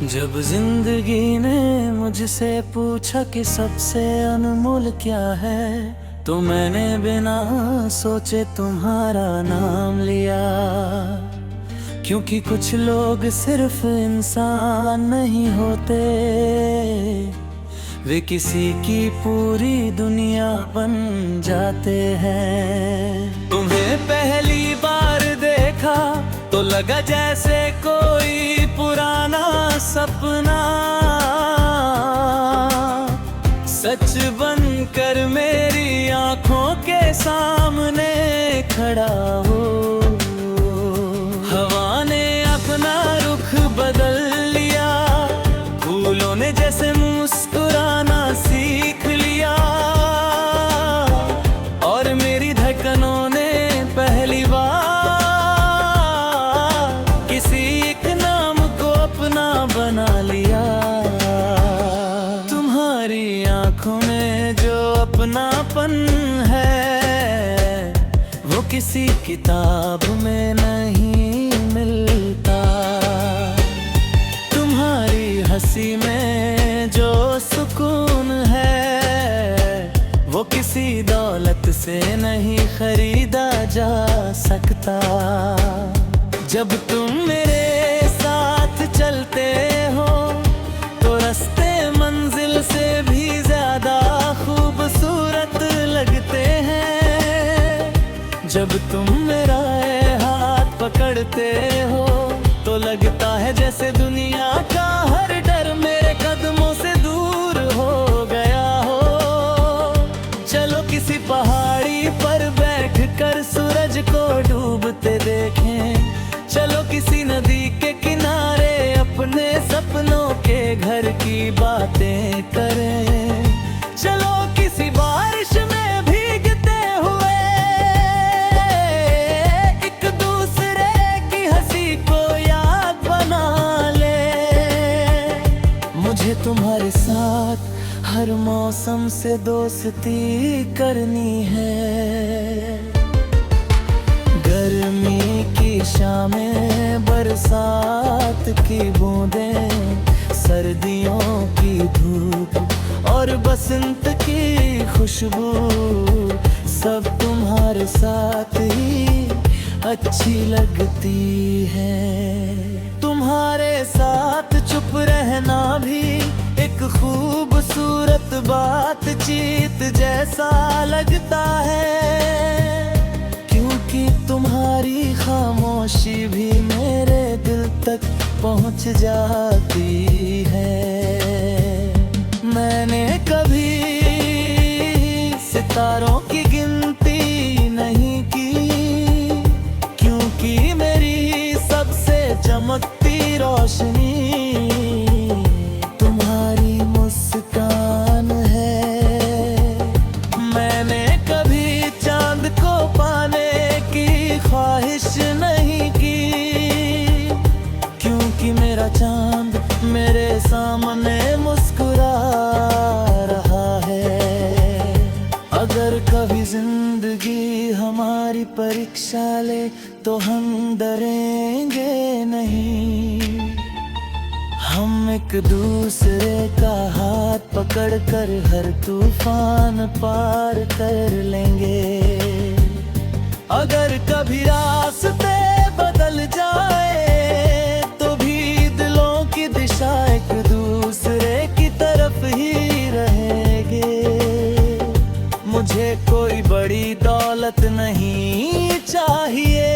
जब जिंदगी ने मुझसे पूछा कि सबसे अनमोल क्या है, तो मैंने बिना सोचे तुम्हारा नाम लिया। क्योंकि कुछ लोग सिर्फ इंसान नहीं होते, वे किसी की पूरी दुनिया बन जाते हैं। तुम्हें पहली बार देखा तो लगा जैसे कोई पुराना सपना सच बनकर मेरी आंखों के सामने खड़ा हो। हवा ने अपना रुख बदल लिया, फूलों ने जैसे मुस्कुराना सीख लिया, और मेरी धड़कनों ने पहली बार किसी एक नाम को अपना बना लिया। तुम्हारी आंखों में जो अपनापन है, वो किसी किताब में नहीं मिलता। तुम्हारी हंसी में जो सुकून है, वो किसी दौलत से नहीं खरीदा जा सकता। जब तुम मेरे साथ चलते हो तो रास्ते मंजिल से भी ज्यादा खूबसूरत लगते हैं। जब तुम मेरा हाथ पकड़ते हो तो लगता है जैसे दुनिया का हर डर मेरे कदमों से दूर हो गया हो। चलो किसी पहाड़ी पर बैठकर सूरज को डूबते देखें, चलो किसी नदी के किनारे अपने सपनों के घर की बातें करें, चलो किसी बारिश में भीगते हुए एक दूसरे की हंसी को याद बना ले। मुझे तुम्हारे साथ हर मौसम से दोस्ती करनी है। गर्मी की शामें, बरसात की बूंदें, सर्दियों की धूप और बसंत की खुशबू, सब तुम्हारे साथ ही अच्छी लगती है। तुम्हारे साथ चुप रहना भी एक खूबसूरत बातचीत जैसा लगता है, क्योंकि तुम्हारी खामोशी भी मेरे दिल तक पहुंच जाती है। मैंने कभी सितारों की गिनती नहीं की, क्योंकि मेरी सबसे चमकती रोशनी तुम्हारी मुस्कान है। मैंने कभी चांद को पाने की ख्वाहिश नहीं की, क्योंकि मेरा चांद मेरे सामने मुस्कुरा रहा है। अगर कभी जिंदगी हमारी परीक्षा ले तो हम डरेंगे नहीं। हम एक दूसरे का हाथ पकड़कर हर तूफान पार कर लेंगे। अगर कभी रास्ते बदल जाए तो भी दिलों की दिशा एक दूसरे की तरफ ही रहेंगे। मुझे कोई बड़ी दौलत नहीं चाहिए,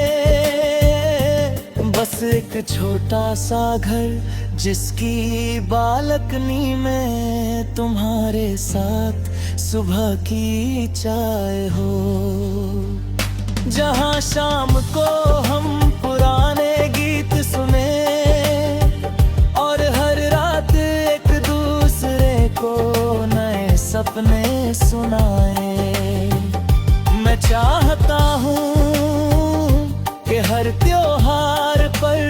बस एक छोटा सा घर जिसकी बालकनी में तुम्हारे साथ सुबह की चाय हो। जहाँ शाम को हम पुराने गीत सुने और हर रात एक दूसरे को नए सपने सुनाए। मैं चाहता हूँ कि हर त्योहार पर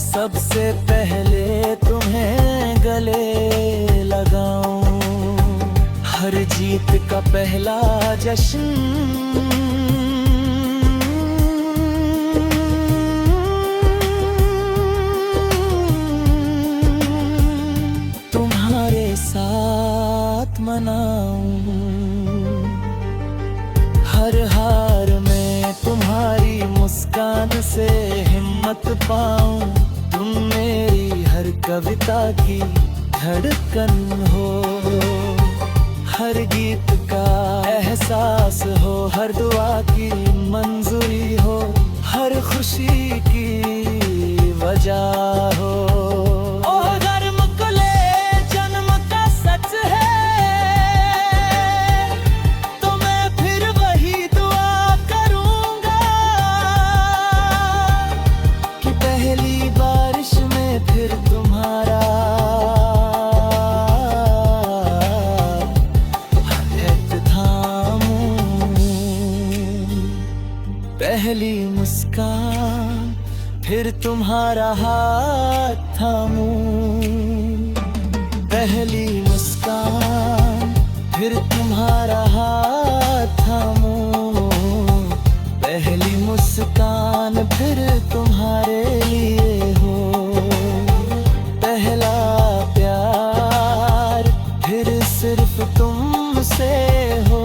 सबसे पहले तुम्हें गले लगाऊं। हर जीत का पहला जश्न से हिम्मत पाऊं, तुम मेरी हर कविता की धड़कन हो, हर गीत का एहसास हो, हर दुआ की मंजूरी हो, हर खुशी की वजह हो। पहली मुस्कान फिर तुम्हारा हाथ थामूं, पहली मुस्कान फिर तुम्हारा हाथ थामूं, पहली मुस्कान फिर तुम्हारे लिए हो, पहला प्यार फिर सिर्फ तुमसे हो,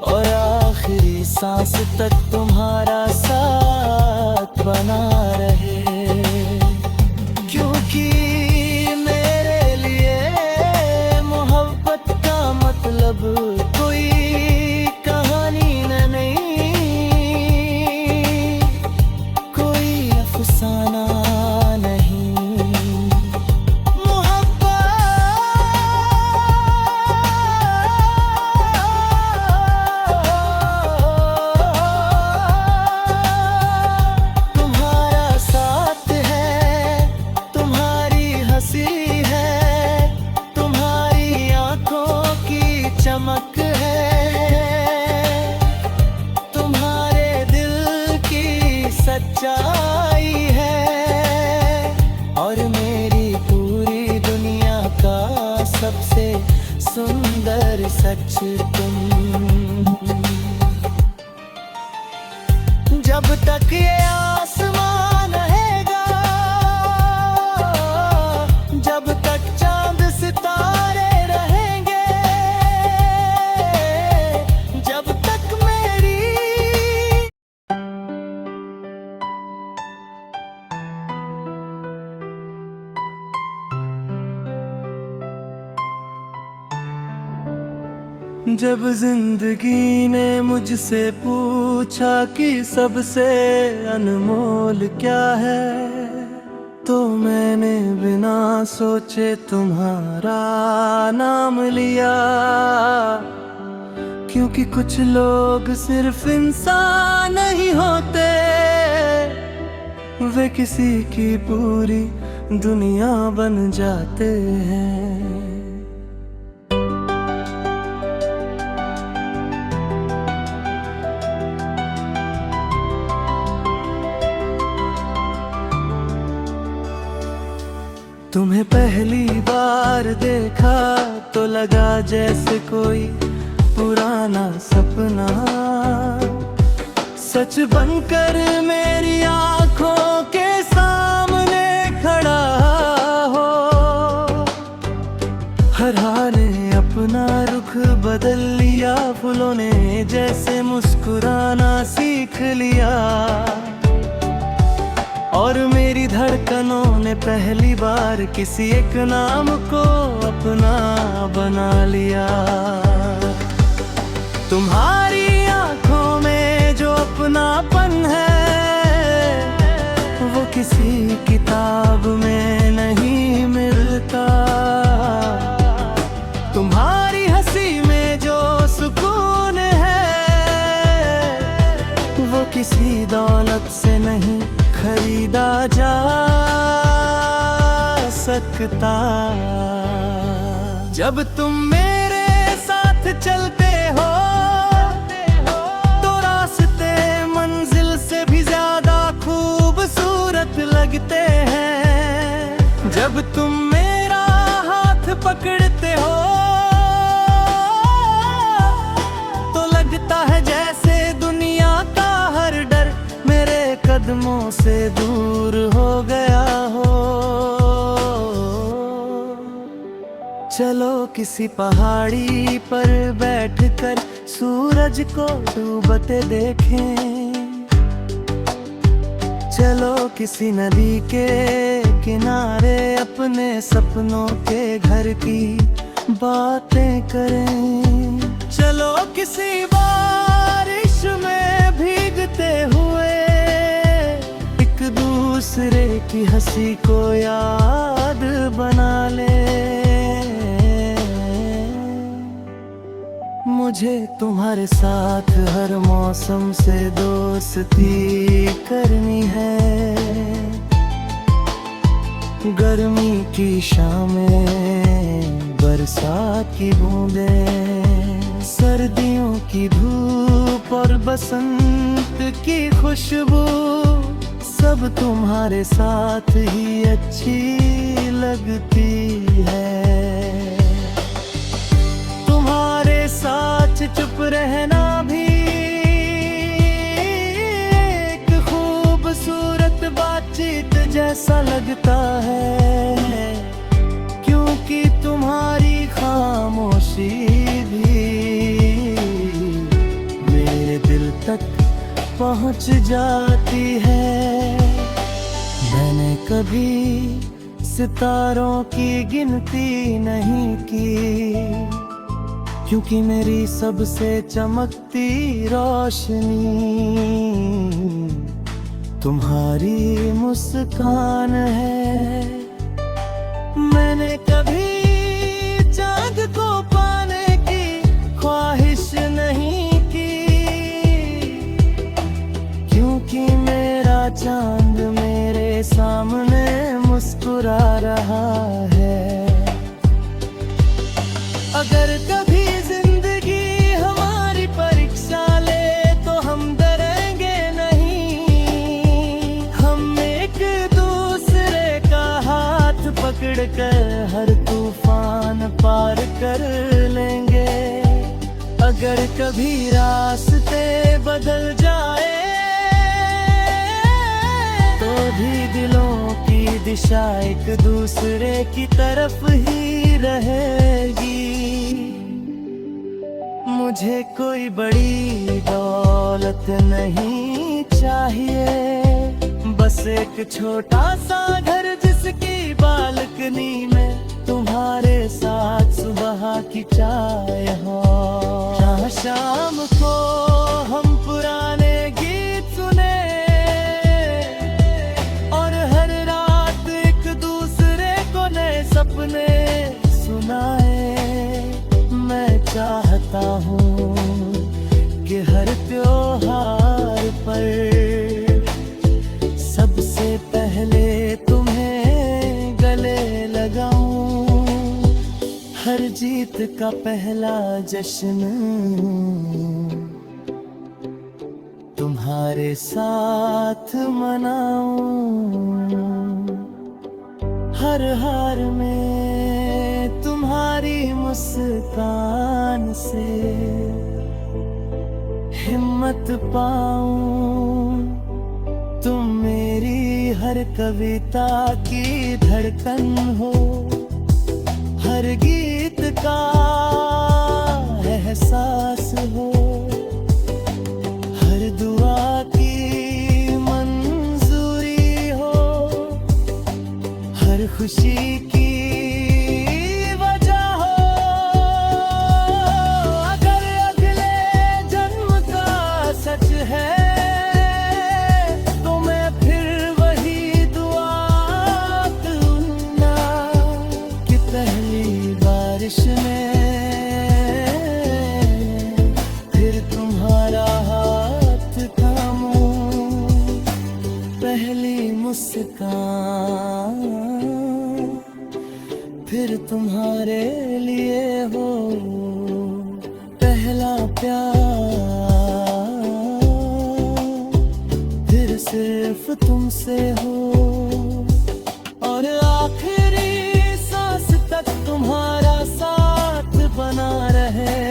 और आखिरी सांस तक तुम्हारा साथ बना रहे, क्योंकि मेरे लिए मोहब्बत का मतलब कोई कहानी नहीं, कोई अफसाना नहीं। चमक है तुम्हारे दिल की सच्चाई है, और मेरी पूरी दुनिया का सबसे सुंदर सच तुम। जब तक ये आसमान रहेगा, जब तक चांद सितारे जब जिंदगी ने मुझसे पूछा कि सबसे अनमोल क्या है, तो मैंने बिना सोचे तुम्हारा नाम लिया, क्योंकि कुछ लोग सिर्फ इंसान नहीं होते, वे किसी की पूरी दुनिया बन जाते हैं। तुम्हें पहली बार देखा तो लगा जैसे कोई पुराना सपना सच बनकर मेरी आंखों के सामने खड़ा हो। हर हाल ने अपना रुख बदल लिया, फूलों ने जैसे मुस्कुराना सीख लिया, और मेरी धड़कनों ने पहली बार किसी एक नाम को अपना बना लिया। तुम्हारी आंखों में जो अपनापन है, वो किसी किताब में नहीं मिलता। तुम्हारी हंसी में जो सुकून है, वो किसी दौलत से नहीं खरीदा जा सकता। जब तुम मेरे साथ चलते हो तो रास्ते मंजिल से भी ज्यादा खूबसूरत लगते हैं। जब तुम मेरा हाथ पकड़ते हो तो लगता है जैसे दुनिया का हर डर मेरे कदमों से दूर हो गया हो। चलो किसी पहाड़ी पर बैठकर सूरज को डूबते देखें, चलो किसी नदी के किनारे अपने सपनों के घर की बातें करें। चलो किसी बारिश में भीगते हुए एक दूसरे की हंसी को याद बना ले। मुझे तुम्हारे साथ हर मौसम से दोस्ती करनी है। गर्मी की शामें, बरसात की बूंदें, सर्दियों की धूप और बसंत की खुशबू, सब तुम्हारे साथ ही अच्छी लगती है। तुम्हारे साथ चुप रहना भी एक खूबसूरत बातचीत जैसा लगता है, क्योंकि तुम्हारी खामोशी भी मेरे दिल तक पहुंच जाती है। मैंने कभी सितारों की गिनती नहीं की, क्योंकि मेरी सबसे चमकती रोशनी तुम्हारी मुस्कान है। मैंने कभी चांद को पाने की ख्वाहिश नहीं की, क्योंकि मेरा चांद मेरे सामने मुस्कुरा रहा है। अगर कभी जिंदगी हमारी परीक्षा ले तो हम डरेंगे नहीं। हम एक दूसरे का हाथ पकड़कर हर तूफान पार कर लेंगे। अगर कभी रास्ते बदल जाए तो भी दिलों की दिशा एक दूसरे की तरफ ही रहेगी। मुझे कोई बड़ी दौलत नहीं चाहिए, बस एक छोटा सा घर जिसकी बालकनी में तुम्हारे साथ सुबह की चाय हो। जहाँ शाम को हम पुराने गीत सुने और हर रात एक दूसरे को नए सपने सुनाए। मैं चाहता हूँ कि हर त्योहार पर सबसे पहले तुम्हें गले लगाऊं। हर जीत का पहला जश्न तुम्हारे साथ मनाऊं। हर हार में तुम्हारी मुस्कान से हिम्मत पाऊं। तुम मेरी हर कविता की धड़कन हो, हर गीत का एहसास हो, हर दुआ की मंजूरी हो, हर खुशी की वजह हो। अगर अगले जन्म का सच है तो मैं फिर वही दुआ करूंगा कि पहली बारिश में फिर तुम्हारा हाथ थामूं। पहली मुस्कान फिर तुम्हारे लिए हो, पहला प्यार फिर सिर्फ तुमसे हो, और आखिरी सांस तक तुम्हारा साथ बना रहे।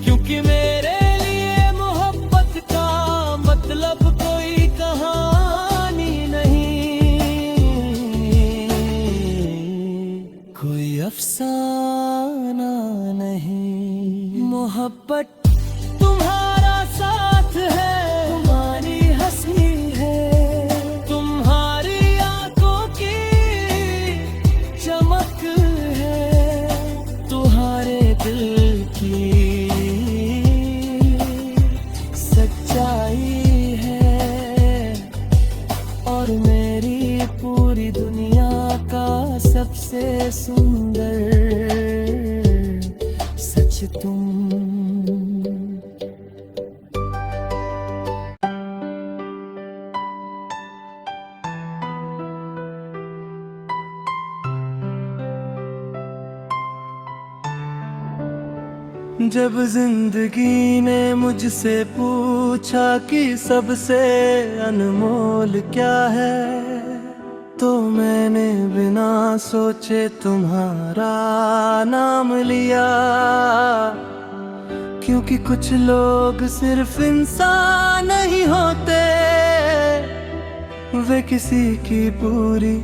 क्योंकि मेरे लिए मोहब्बत का मतलब कोई कहानी नहीं, कोई अफसाना नहीं। मोहब्बत तुम्हारा साथ है, तुम्हारी हंसी है, सबसे सुंदर सच तुम। जब जिंदगी ने मुझसे पूछा कि सबसे अनमोल क्या है, तो मैंने बिना सोचे तुम्हारा नाम लिया। क्योंकि कुछ लोग सिर्फ इंसान नहीं होते, वे किसी की पूरी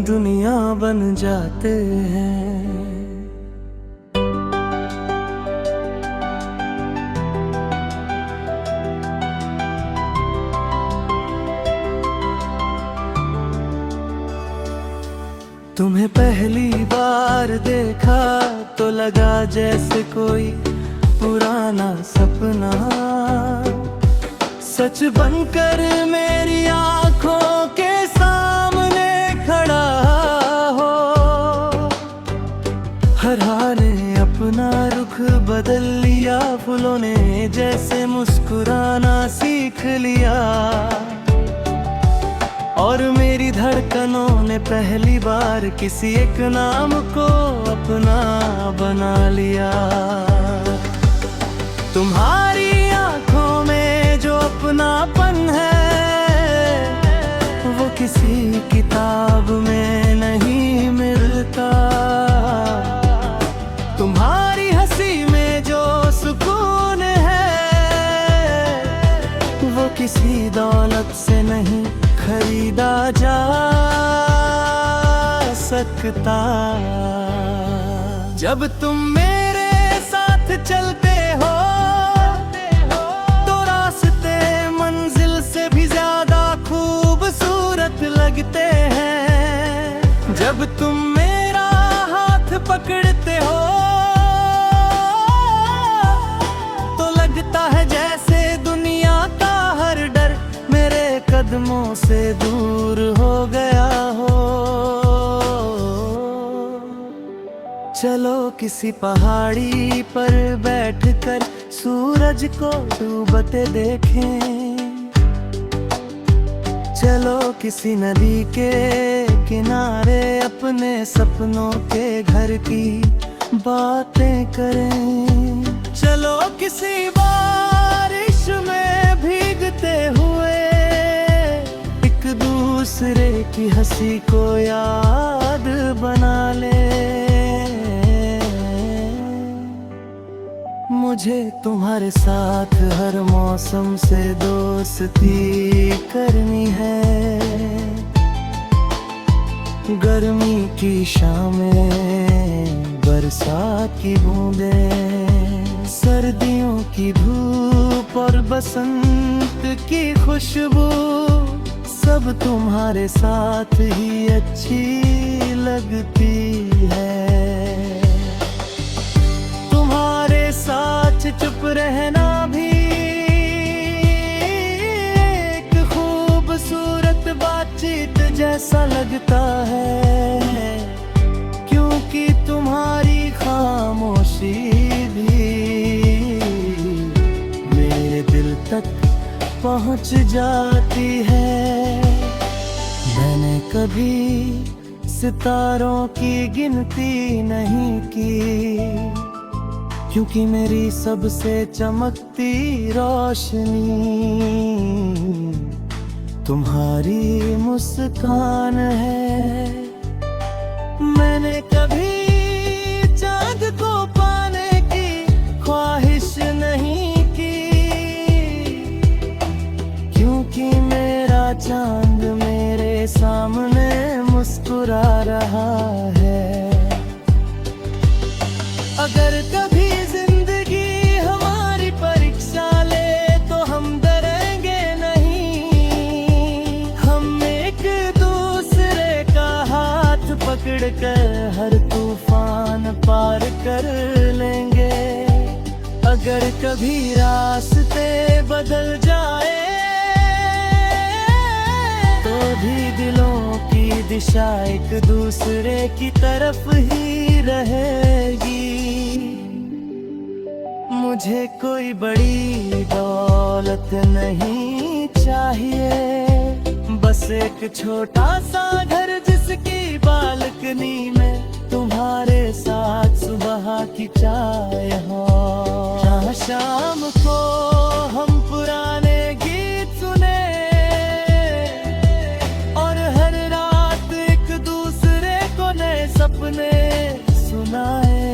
दुनिया बन जाते हैं। तुम्हें पहली बार देखा तो लगा जैसे कोई पुराना सपना सच बनकर मेरी आंखों के सामने खड़ा हो। हरा ने अपना रुख बदल लिया, फूलों ने जैसे मुस्कुराना सीख लिया, और मेरी धड़कनों ने पहली बार किसी एक नाम को अपना बना लिया। तुम्हारी आंखों में जो अपनापन है, वो किसी किताब में नहीं मिलता। तुम्हारी हंसी में जो सुकून है, वो किसी दौलत से नहीं खरीदा जा सकता। जब तुम मेरे साथ चलते हो तो रास्ते मंजिल से भी ज्यादा खूबसूरत लगते हैं। जब तुम मेरा हाथ पकड़ते हो तो लगता है जैसे दुनिया का हर डर मेरे कदमों से दूर हो गया हो। चलो किसी पहाड़ी पर बैठकर सूरज को डूबते देखें। चलो किसी नदी के किनारे अपने सपनों के घर की बातें करें। चलो किसी बारिश में भीगते हुए दूसरे की हंसी को याद बना ले। मुझे तुम्हारे साथ हर मौसम से दोस्ती करनी है। गर्मी की शामें, बरसात की बूंदें, सर्दियों की धूप और बसंत की खुशबू, सब तुम्हारे साथ ही अच्छी लगती है। तुम्हारे साथ चुप रहना भी एक खूबसूरत बातचीत जैसा लगता है। क्योंकि तुम्हारी खामोशी भी मेरे दिल तक पहुंच जाती है। मैंने कभी सितारों की गिनती नहीं की, क्योंकि मेरी सबसे चमकती रोशनी तुम्हारी मुस्कान है। मैंने कभी चांद को पाने की ख्वाहिश नहीं की, क्योंकि मेरा चांद मेरे सामने मुस्कुरा रहा है। अगर कभी जिंदगी हमारी परीक्षा ले तो हम डरेंगे नहीं। हम एक दूसरे का हाथ पकड़कर हर तूफान पार कर लेंगे। अगर कभी रास्ते बदल जाए तो भी दिलों की दिशा एक दूसरे की तरफ ही रहेगी। मुझे कोई बड़ी दौलत नहीं चाहिए, बस एक छोटा सा घर जिसकी बालकनी में तुम्हारे साथ सुबह की चाय हो। जहाँ शाम को हम पुराने गीत सुने और हर रात एक दूसरे को नए सपने सुनाए।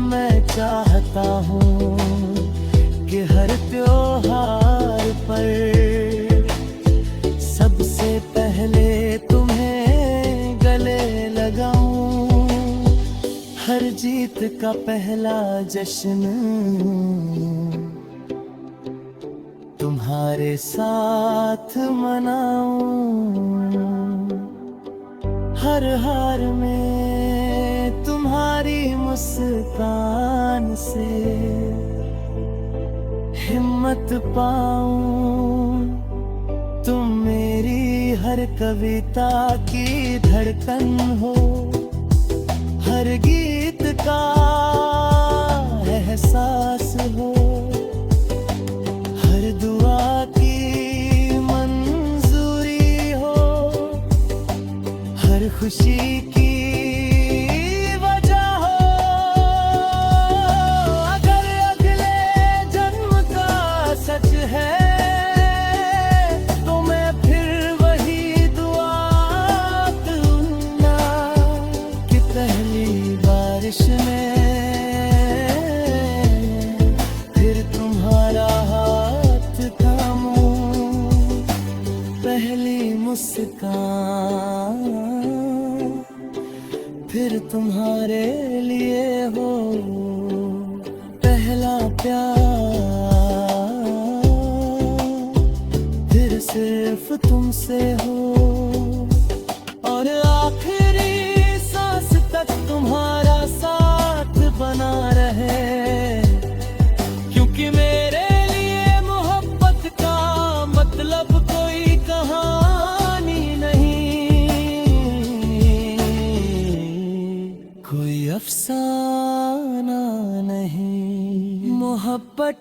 मैं चाहता हूँ कि हर त्योहार पर सबसे पहले तुम्हें गले लगाऊं। हर जीत का पहला जश्न तुम्हारे साथ मनाऊं। हर हार में तुम्हारी मुस्कान से हिम्मत पाऊं। तुम मेरी हर कविता की धड़कन हो, हर गीत का एहसास हो, हर दुआ की मंजूरी हो, हर खुशी की वजह हो। अगर अगले जन्म का सच है तो मैं फिर वही दुआ दूंगा कि पहली बारिश में फिर तुम्हारा हाथ थामूं। पहली मुस्कान फिर तुम्हारे लिए हो, पहला प्यार फिर सिर्फ तुमसे हो, और आखिरी सांस तक तुम्हारा साथ बना रहे। क्योंकि मेरे लिए मोहब्बत का मतलब कोई कहानी नहीं, कोई अफसाना नहीं। मोहब्बत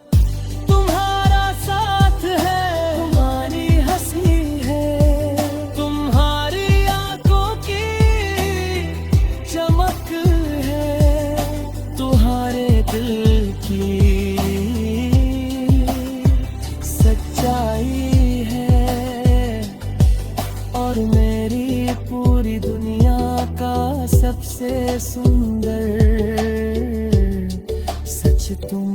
तुम्हारा साथ है, तुम्हारी हंसी है, तुम्हारी आंखों की चमक है, तुम्हारे दिल की सच्चाई है, और मेरी पूरी दुनिया का सबसे सुंदर सच तुम।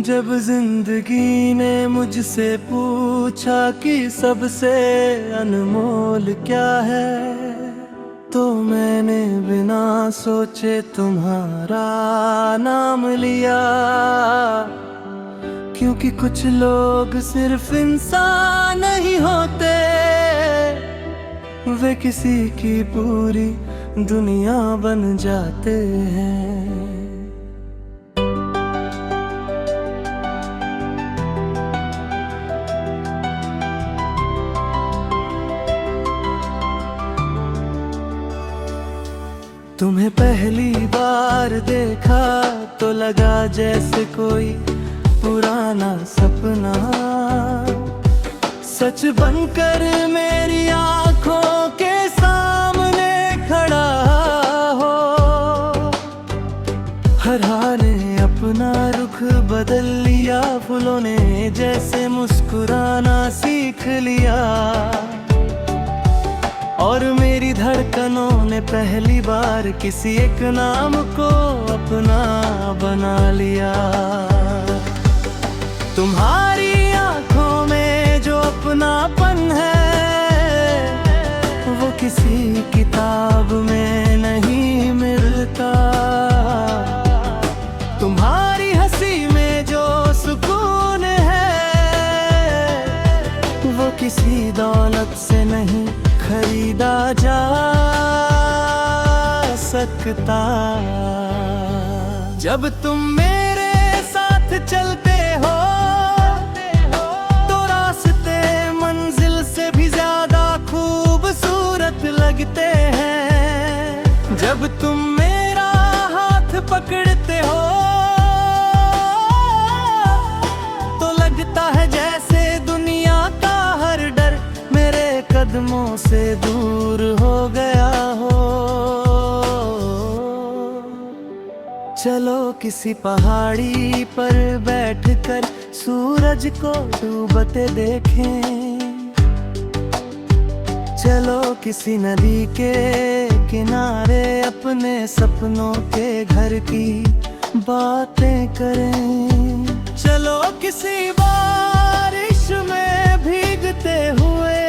जब जिंदगी ने मुझसे पूछा कि सबसे अनमोल क्या है, तो मैंने बिना सोचे तुम्हारा नाम लिया। क्योंकि कुछ लोग सिर्फ इंसान नहीं होते, वे किसी की पूरी दुनिया बन जाते हैं। तुम्हें पहली बार देखा तो लगा जैसे कोई पुराना सपना सच बनकर मेरी आंखों के सामने खड़ा हो। हर हाल ने अपना रुख बदल लिया, फूलों ने जैसे मुस्कुराना सीख लिया, और मेरी धड़कनों ने पहली बार किसी एक नाम को अपना बना लिया। तुम्हारी आंखों में जो अपनापन है वो किसी किताब में नहीं मिलता। तुम्हारी हंसी में जो सुकून है वो किसी दौलत से नहीं खरीदा जा सकता। जब तुम मेरे साथ चलते हो तो रास्ते मंजिल से भी ज्यादा खूबसूरत लगते हैं। जब तुम मेरा हाथ पकड़ते हो तो लगता है जैसे दुनिया का हर डर मेरे कदमों से दूर हो गया हो। चलो किसी पहाड़ी पर बैठकर सूरज को डूबते देखें। चलो किसी नदी के किनारे अपने सपनों के घर की बातें करें। चलो किसी बारिश में भीगते हुए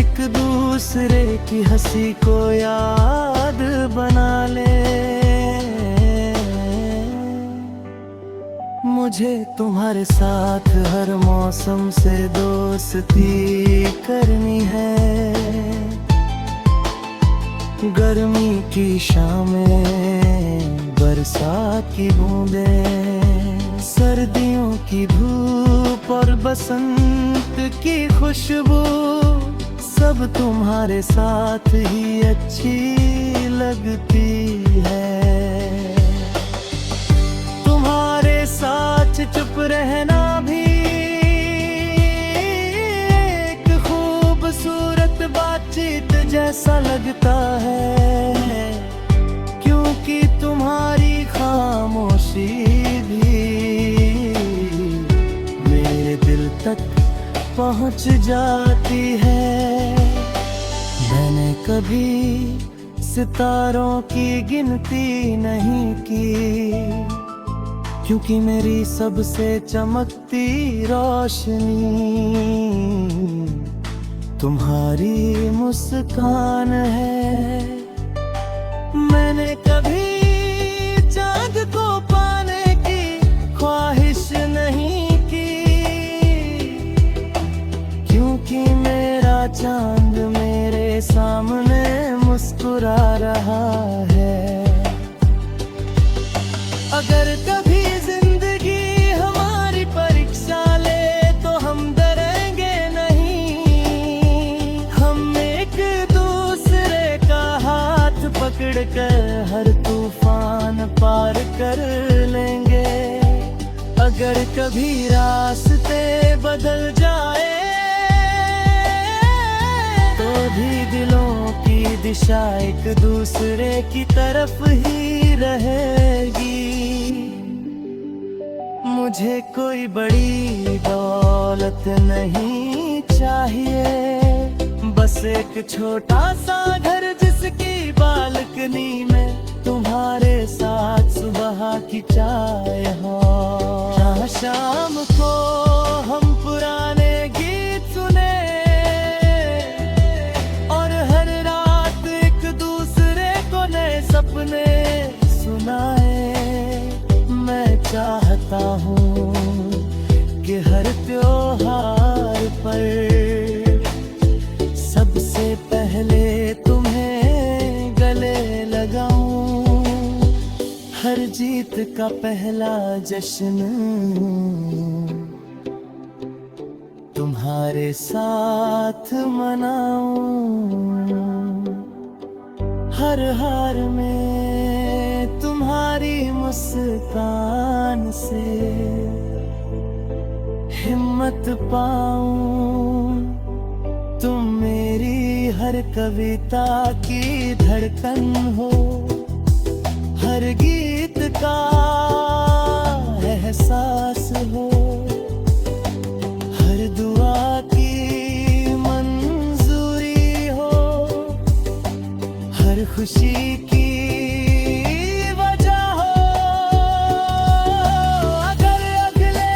एक दूसरे की हंसी को याद बना ले। मुझे तुम्हारे साथ हर मौसम से दोस्ती करनी है। गर्मी की शामें, बरसात की बूंदें, सर्दियों की धूप और बसंत की खुशबू, सब तुम्हारे साथ ही अच्छी लगती है। तुम्हारे साथ चुप रहना भी एक खूबसूरत बातचीत जैसा लगता है, क्योंकि तुम्हारी खामोशी भी मेरे दिल तक पहुंच जाती है। मैंने कभी सितारों की गिनती नहीं की, क्योंकि मेरी सबसे चमकती रोशनी तुम्हारी मुस्कान है। मैंने कभी चाँद को पाने की ख्वाहिश नहीं की, क्योंकि मेरा चाँद मेरे सामने मुस्कुरा रहा है। अगर कभी जिंदगी हमारी परीक्षा ले तो हम डरेंगे नहीं। हम एक दूसरे का हाथ पकड़कर हर तूफान पार कर लेंगे। अगर कभी रास्ते बदल जाए तो भी दिलों की दिशा एक दूसरे की तरफ ही रहेगी। मुझे कोई बड़ी दौलत नहीं चाहिए, बस एक छोटा सा घर जिसकी बालकनी में तुम्हारे साथ सुबह की चाय हो। जहाँ शाम को हम पुराने गीत सुने और हर रात एक दूसरे को नए सपने सुनाए। मैं चाहता हूँ कि हर त्योहार पर सबसे पहले तुम्हें गले लगाऊं। हर जीत का पहला जश्न तुम्हारे साथ मनाऊं। हर हार में तुम्हारी मुस्कान से हिम्मत पाऊं। तुम मेरी हर कविता की धड़कन हो, हर गीत का एहसास हो, हर दुआ की मंजूरी हो, हर खुशी की वजह हो। अगर अगले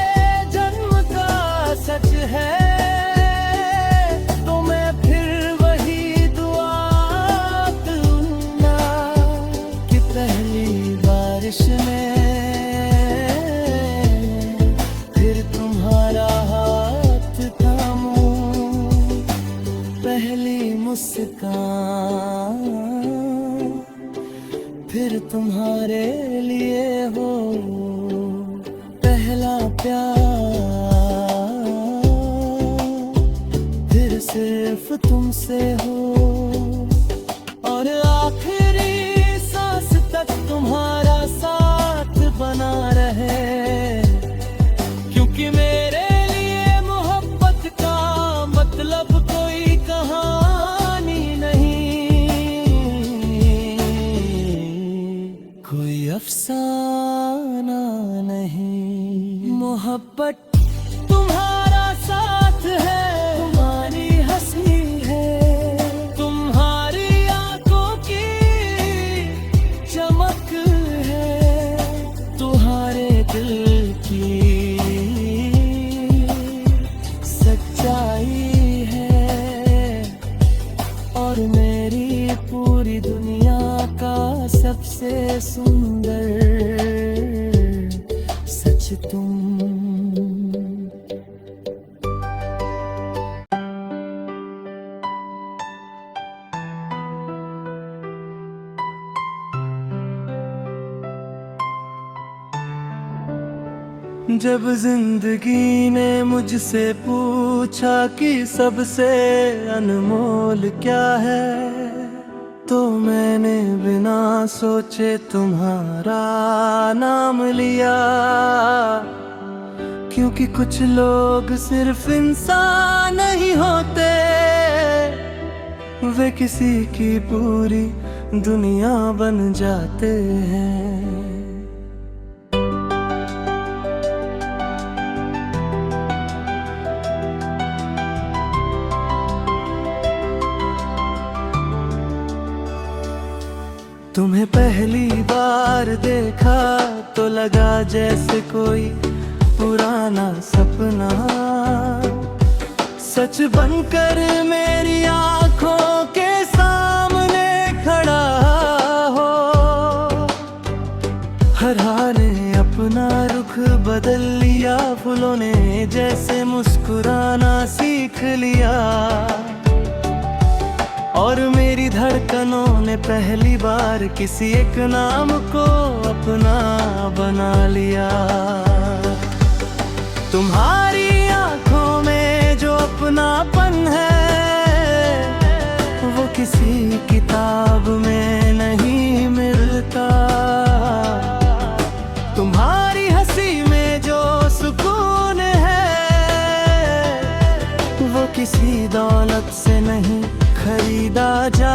जन्म का सच है तो मैं फिर वही दुआ करूंगा कि पहली बारिश में फिर तुम्हारा हाथ थामूं। पहली मुस्कान फिर तुम्हारे लिए हो पहला प्यार, फिर सिर्फ तुमसे हो और आखिरी सांस तक तुम्हारा साथ बना रहे, क्योंकि मेरे लिए मोहब्बत का मतलब कोई कहानी नहीं, कोई अफसाना नहीं। मोहब्बत तुम्हारा साथ है, तुम्हारी हंसी है, तुम्हारी आंखों की चमक है, तुम्हारे दिल की सच्चाई है और मेरी पूरी दुनिया का सबसे सुंदर सच तुम। जब जिंदगी ने मुझसे पूछा कि सबसे अनमोल क्या है, तो मैंने बिना सोचे तुम्हारा नाम लिया, क्योंकि कुछ लोग सिर्फ इंसान नहीं होते, वे किसी की पूरी दुनिया बन जाते हैं। तुम्हें पहली बार देखा तो लगा जैसे कोई पुराना सपना सच बनकर मेरी आंखों के सामने खड़ा हो। हर हाल ने अपना रुख बदल लिया, फूलों ने जैसे मुस्कुराना सीख लिया और मेरी धड़कनों ने पहली बार किसी एक नाम को अपना बना लिया। तुम्हारी आंखों में जो अपनापन है वो किसी किताब में नहीं मिलता, तुम्हारी हंसी में जो सुकून है वो किसी दौलत से नहीं खरीदा जा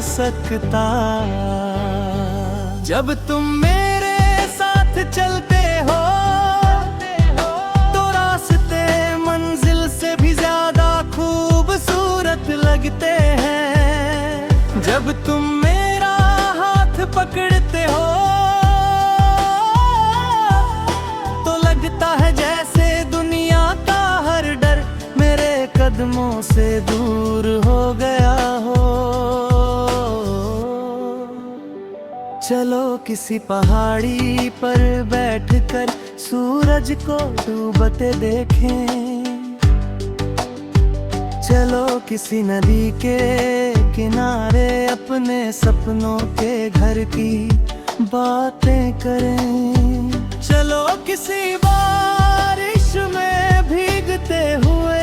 सकता। जब तुम मेरे साथ चलते हो तो रास्ते मंजिल से भी ज्यादा खूबसूरत लगते हैं। जब तुम मेरा हाथ पकड़ते हो तो लगता है जैसे दुनिया का हर डर मेरे कदमों से दूर हो गया हो। चलो किसी पहाड़ी पर बैठकर सूरज को डूबते देखें, चलो किसी नदी के किनारे अपने सपनों के घर की बातें करें, चलो किसी बारिश में भीगते हुए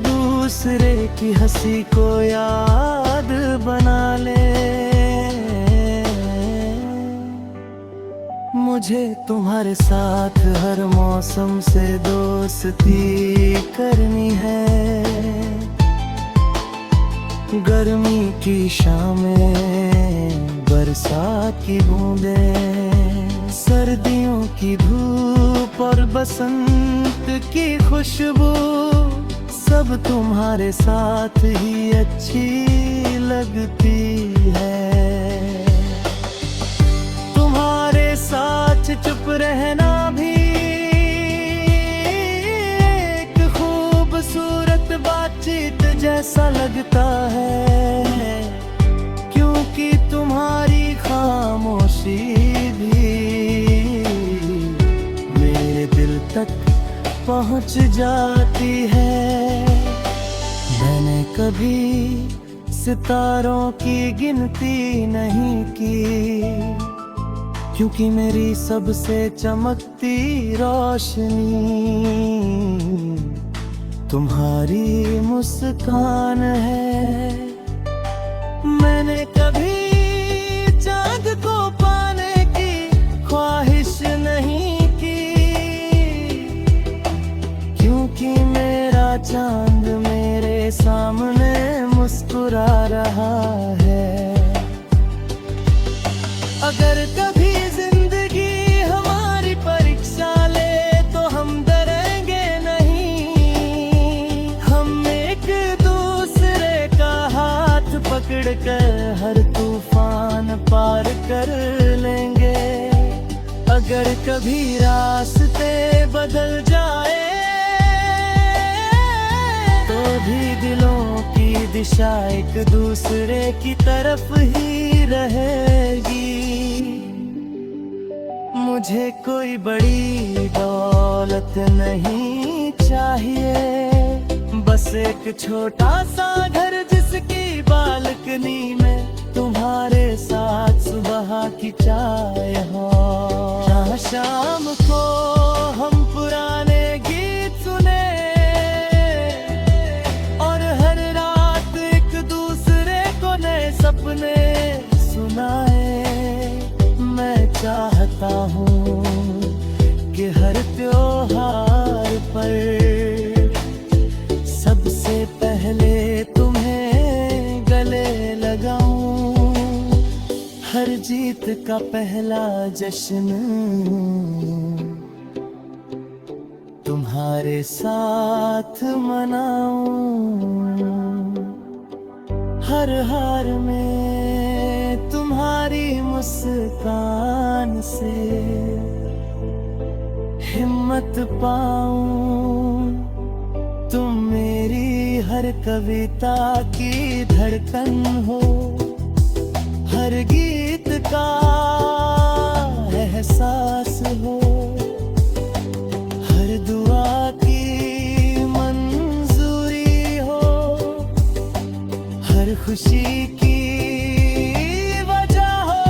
दूसरे की हंसी को याद बना ले। मुझे तुम्हारे साथ हर मौसम से दोस्ती करनी है, गर्मी की शामें, बरसात की बूंदें, सर्दियों की धूप और बसंत की खुशबू, सब तुम्हारे साथ ही अच्छी लगती है। तुम्हारे साथ चुप रहना भी एक खूबसूरत बातचीत जैसा लगता है, क्योंकि तुम्हारी खामोशी भी मेरे दिल तक पहुंच जाती है। मैंने कभी सितारों की गिनती नहीं की, क्योंकि मेरी सबसे चमकती रोशनी तुम्हारी मुस्कान है। मैंने कभी चांद को पाने की ख्वाहिश नहीं की, क्योंकि मेरा चांद मेरे सामने मुस्कुरा रहा है। अगर कभी जिंदगी हमारी परीक्षा ले तो हम डरेंगे नहीं, हम एक दूसरे का हाथ पकड़कर हर तूफान पार कर लेंगे। अगर कभी रास्ते बदल जाए तो भी दिलों की दिशा एक दूसरे की तरफ ही रहेगी। मुझे कोई बड़ी दौलत नहीं चाहिए, बस एक छोटा सा घर जिसकी बालकनी में तुम्हारे साथ सुबह की चाय हो। जहाँ शाम को हम पुराने गीत सुने और हर रात एक दूसरे को नए सपने सुनाए। मैं चाहता हूँ कि हर त्योहार पर सबसे पहले तुम्हें गले लगाऊं, हर जीत का पहला जश्न तुम्हारे साथ मनाऊं, हर हार में तुम्हारी मुस्कान से हिम्मत पाऊं। तुम मेरी हर कविता की धड़कन हो, हर गीत का एहसास हो, हर दुआ की मंजूरी हो, हर खुशी की वजह हो।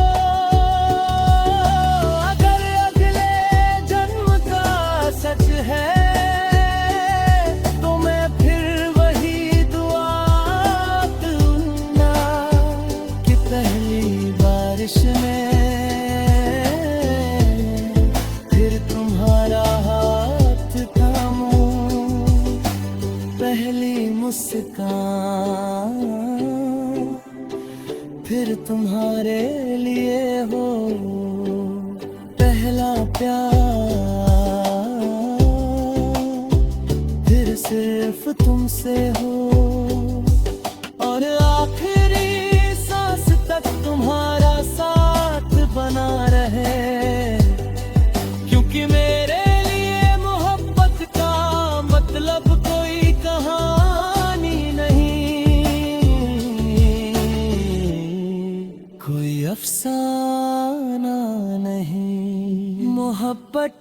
अगर अगले जन्म का सच है तो मैं फिर वही दुआ दूंगा कि पहली बारिश में फिर तुम्हारा हाथ थामूं, पहली मुस्कान फिर तुम्हारे लिए हो, पहला प्यार फिर सिर्फ तुमसे हो, और आखिरी सांस तक तुम्हारा साथ बना रहे। क्योंकि मेरे लिए मोहब्बत का मतलब कोई कहानी नहीं, कोई अफसाना नहीं। मोहब्बत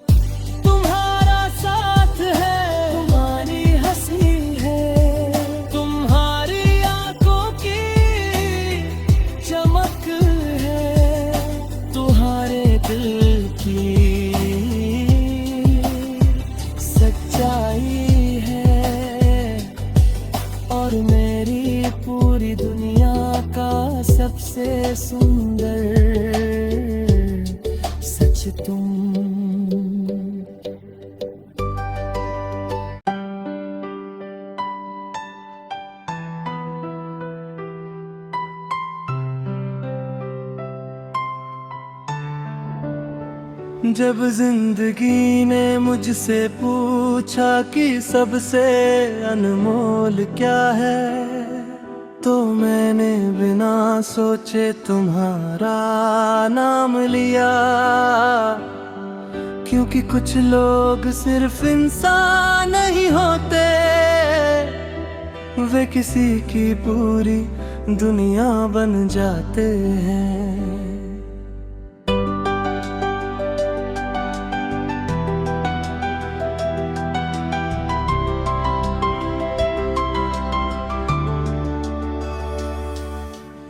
तुम्हारा साथ है, तुम्हारी हंसी है, तुम्हारी आंखों की चमक है, तुम्हारे दिल की सच्चाई है, और मेरी पूरी दुनिया का सबसे सुंदर सच तुम। जब जिंदगी ने मुझसे पूछा कि सबसे अनमोल क्या है, तो मैंने बिना सोचे तुम्हारा नाम लिया। क्योंकि कुछ लोग सिर्फ इंसान नहीं होते, वे किसी की पूरी दुनिया बन जाते हैं।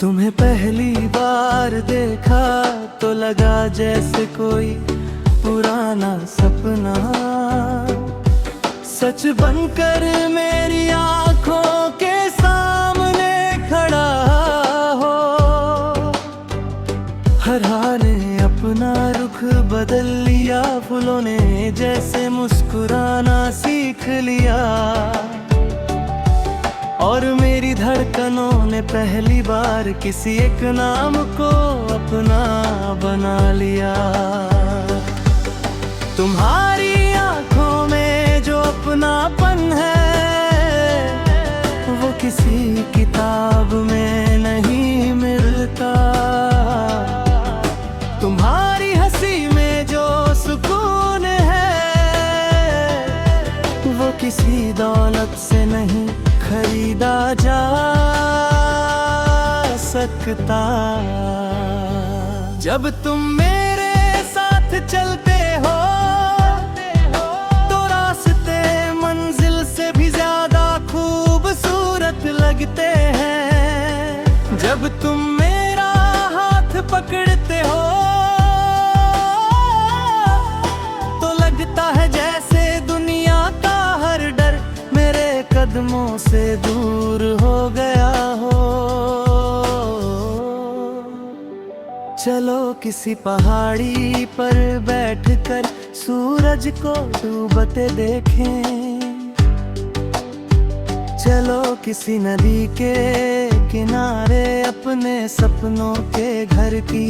तुम्हें पहली बार देखा तो लगा जैसे कोई पुराना सपना सच बनकर मेरी आंखों के सामने खड़ा हो। हर हाल ने अपना रुख बदल लिया, फूलों ने जैसे मुस्कुराना सीख लिया, और मेरी धड़कनों ने पहली बार किसी एक नाम को अपना बना लिया। तुम्हारी आंखों में जो अपनापन है वो किसी किताब में नहीं मिलता। तुम्हारी हंसी में जो सुकून है वो किसी दौलत से नहीं खरीदा जा सकता। जब तुम मेरे साथ चलते हो तो रास्ते मंजिल से भी ज्यादा खूबसूरत लगते हैं। जब तुम मेरा हाथ पकड़ते हो तो लगता है जैसे दुनिया का हर डर मेरे कदमों से दूर हो गया हो। चलो किसी पहाड़ी पर बैठकर सूरज को डूबते देखें। चलो किसी नदी के किनारे अपने सपनों के घर की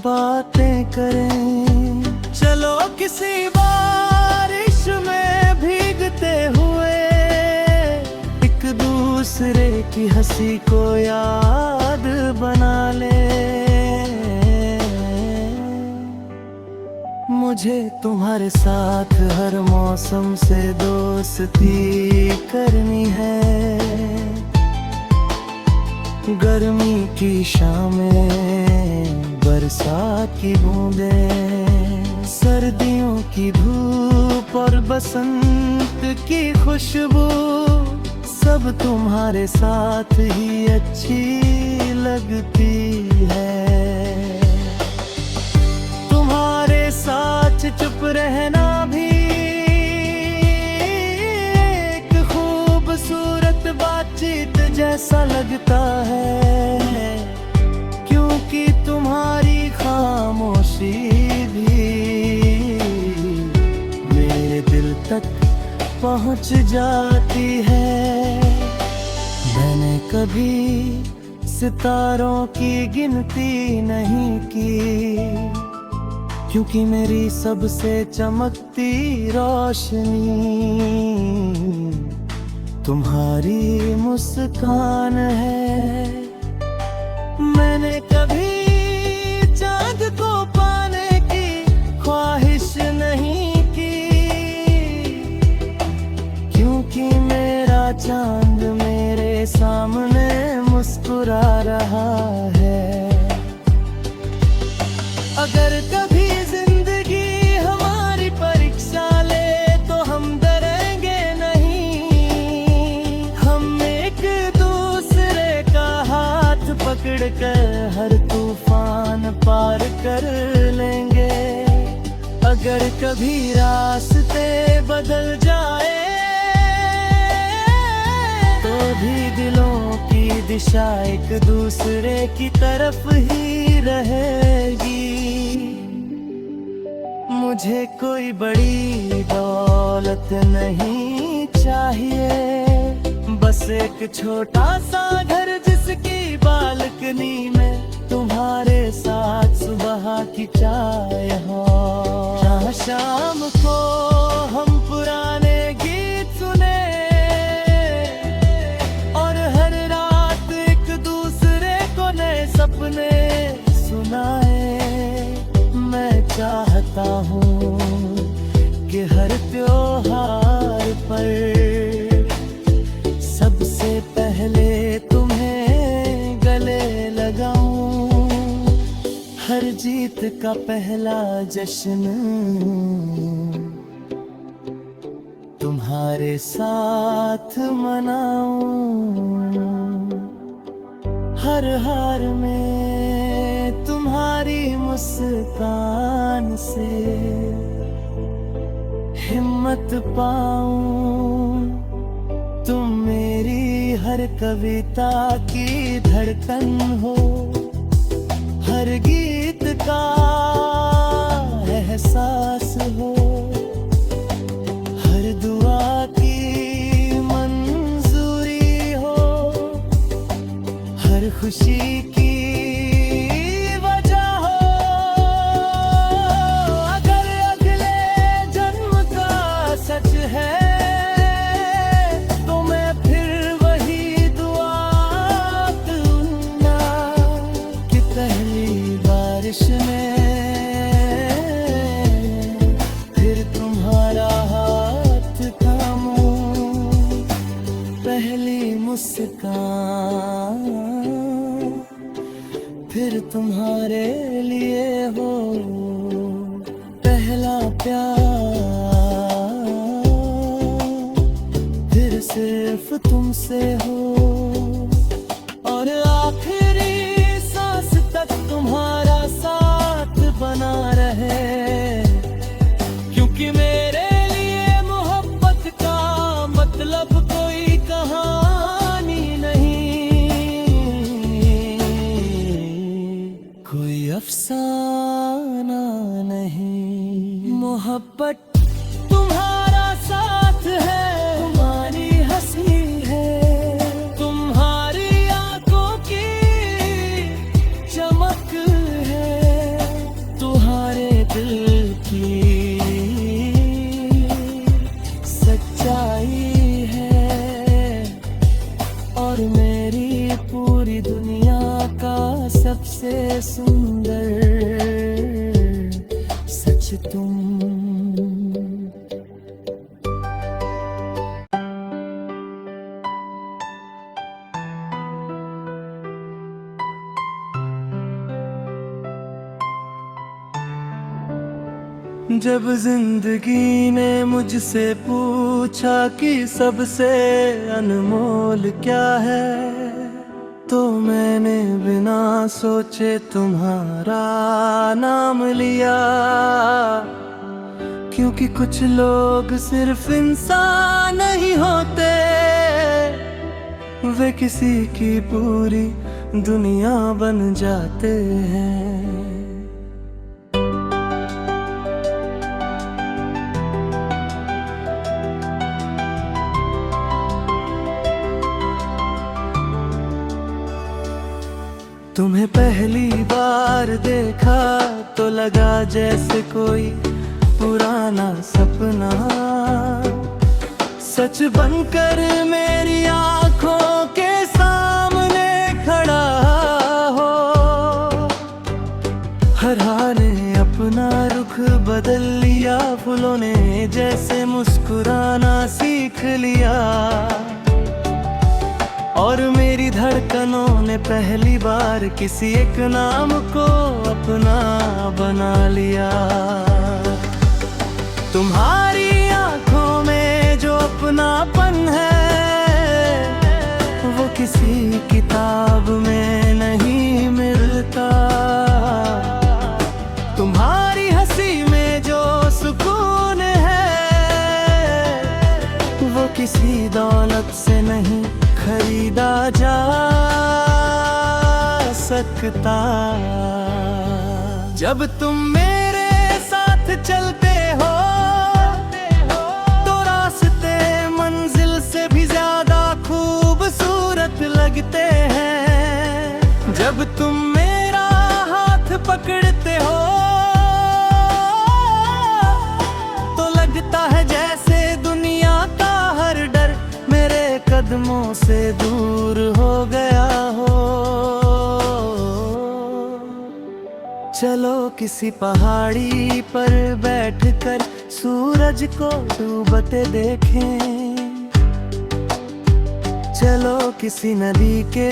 बातें करें। चलो किसी बारिश में भीगते हुए एक दूसरे की हंसी को याद बना ले। मुझे तुम्हारे साथ हर मौसम से दोस्ती करनी है। गर्मी की शामें, बरसात की बूंदें, सर्दियों की धूप और बसंत की खुशबू, सब तुम्हारे साथ ही अच्छी लगती है। तुम्हारे साथ चुप रहना भी एक खूबसूरत बातचीत जैसा लगता है, क्योंकि तुम्हारी खामोशी भी मेरे दिल तक पहुंच जाती है। मैंने कभी सितारों की गिनती नहीं की, क्योंकि मेरी सबसे चमकती रोशनी तुम्हारी मुस्कान है। मैंने कभी चांद को पाने की ख्वाहिश नहीं की, क्योंकि मेरा चांद मेरे सामने मुस्कुरा रहा है। अगर कभी जिंदगी हमारी परीक्षा ले तो हम डरेंगे नहीं। हम एक दूसरे का हाथ पकड़कर हर तूफान पार कर लेंगे। अगर कभी रास्ते बदल जाए तो भी दिलों की दिशा एक दूसरे की तरफ ही रहेगी। मुझे कोई बड़ी दौलत नहीं चाहिए, बस एक छोटा सा घर जिसकी बालकनी में तुम्हारे साथ सुबह की चाय हो। जहाँ शाम को हम पुराने गीत सुने और हर रात एक दूसरे को नए सपने सुनाए। मैं चाहता हूँ कि हर त्योहार पर सबसे पहले तुम्हें गले लगाऊं। हर जीत का पहला जश्न तुम्हारे साथ मनाऊं। हर हार में तुम्हारी मुस्कान से हिम्मत पाऊं। तुम मेरी हर कविता की धड़कन हो, हर गीत का एहसास हो, हर दुआ की मंजूरी हो, हर खुशी की वजह हो। अगर अगले जन्म का सच है तो मैं फिर वही दुआ दूंगा कि पहली बारिश में फिर तुम्हारा हाथ थामूं, पहली मुस्कान फिर तुम्हारे लिए हो, पहला प्यार फिर सिर्फ तुमसे हो, और आखिरी सांस तक तुम्हारा साथ बना रहे। क्योंकि मेरे लिए मोहब्बत का मतलब कोई कहानी नहीं, कोई अफसाना नहीं। मोहब्बत तुम्हारा साथ है, तुम्हारी हंसी है, तुम्हारी आंखों की चमक है, तुम्हारे दिल की सच्चाई है, और मेरी पूरी दुनिया का सबसे सुंदर सच तुम। जब जिंदगी ने मुझसे पूछा कि सबसे अनमोल क्या है, तो मैंने बिना सोचे तुम्हारा नाम लिया। क्योंकि कुछ लोग सिर्फ इंसान नहीं होते, वे किसी की पूरी दुनिया बन जाते हैं। तुम्हें पहली बार देखा तो लगा जैसे कोई पुराना सपना सच बनकर मेरी आंखों के सामने खड़ा हो। हर हाल ने अपना रुख बदल लिया, फूलों ने जैसे मुस्कुराना सीख लिया, और मेरी धड़कनों ने पहली बार किसी एक नाम को अपना बना लिया। तुम्हारी आंखों में जो अपनापन है वो किसी किताब में नहीं मिलता। तुम्हारी हंसी में जो सुकून है वो किसी दौलत से नहीं खरीदा जा सकता। जब तुम मेरे साथ चलते हो तो रास्ते मंजिल से भी ज्यादा खूबसूरत लगते हैं। जब तुम मेरा हाथ पकड़ते हो तो लगता है जैसे दुनिया का हर डर मेरे कदमों से दूर हो गया हो। चलो किसी पहाड़ी पर बैठकर सूरज को डूबते देखें। चलो किसी नदी के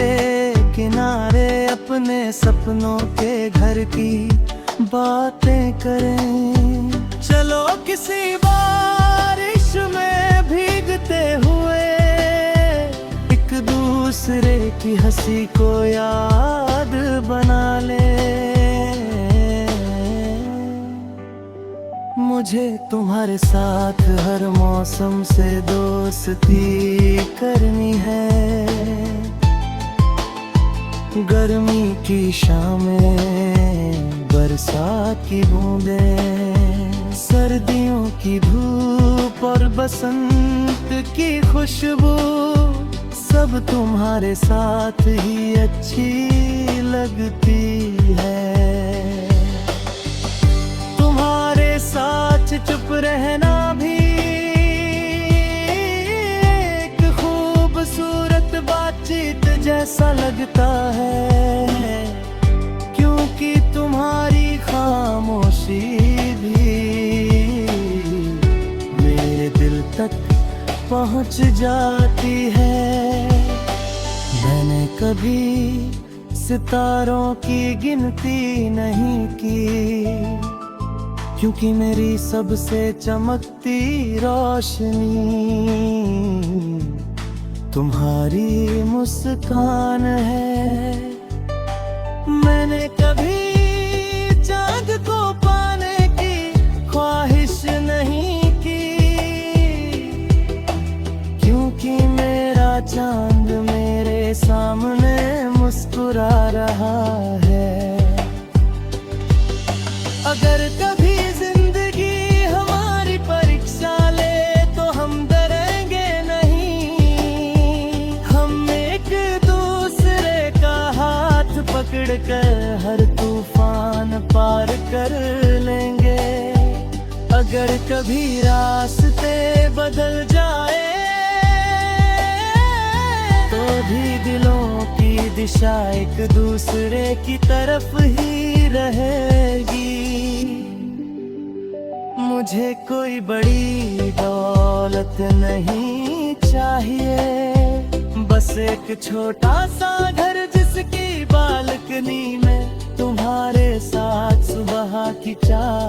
किनारे अपने सपनों के घर की बातें करें। चलो किसी बारिश में भीगते हुए एक दूसरे की हंसी को याद बना ले। मुझे तुम्हारे साथ हर मौसम से दोस्ती करनी है। गर्मी की शामें, बरसात की बूंदें, सर्दियों की धूप और बसंत की खुशबू, सब तुम्हारे साथ ही अच्छी लगती है। तुम्हारे साथ चुप रहना भी एक खूबसूरत बातचीत जैसा लगता है, क्योंकि तुम्हारी खामोशी भी मेरे दिल तक पहुंच जाती है। मैंने कभी सितारों की गिनती नहीं की, क्योंकि मेरी सबसे चमकती रोशनी तुम्हारी मुस्कान है। मैंने कभी चांद को पाने की ख्वाहिश नहीं की, क्योंकि मेरा चांद मेरे सामने मुस्कुरा रहा है। अगर कभी जिंदगी हमारी परीक्षा ले तो हम डरेंगे नहीं। हम एक दूसरे का हाथ पकड़कर हर तूफान पार कर लेंगे। अगर कभी रास्ते बदल जाए तो भी दिलों की दिशा एक दूसरे की तरफ ही रहेगी। मुझे कोई बड़ी दौलत नहीं चाहिए, बस एक छोटा सा घर जिसकी बालकनी में तुम्हारे साथ सुबह की चाय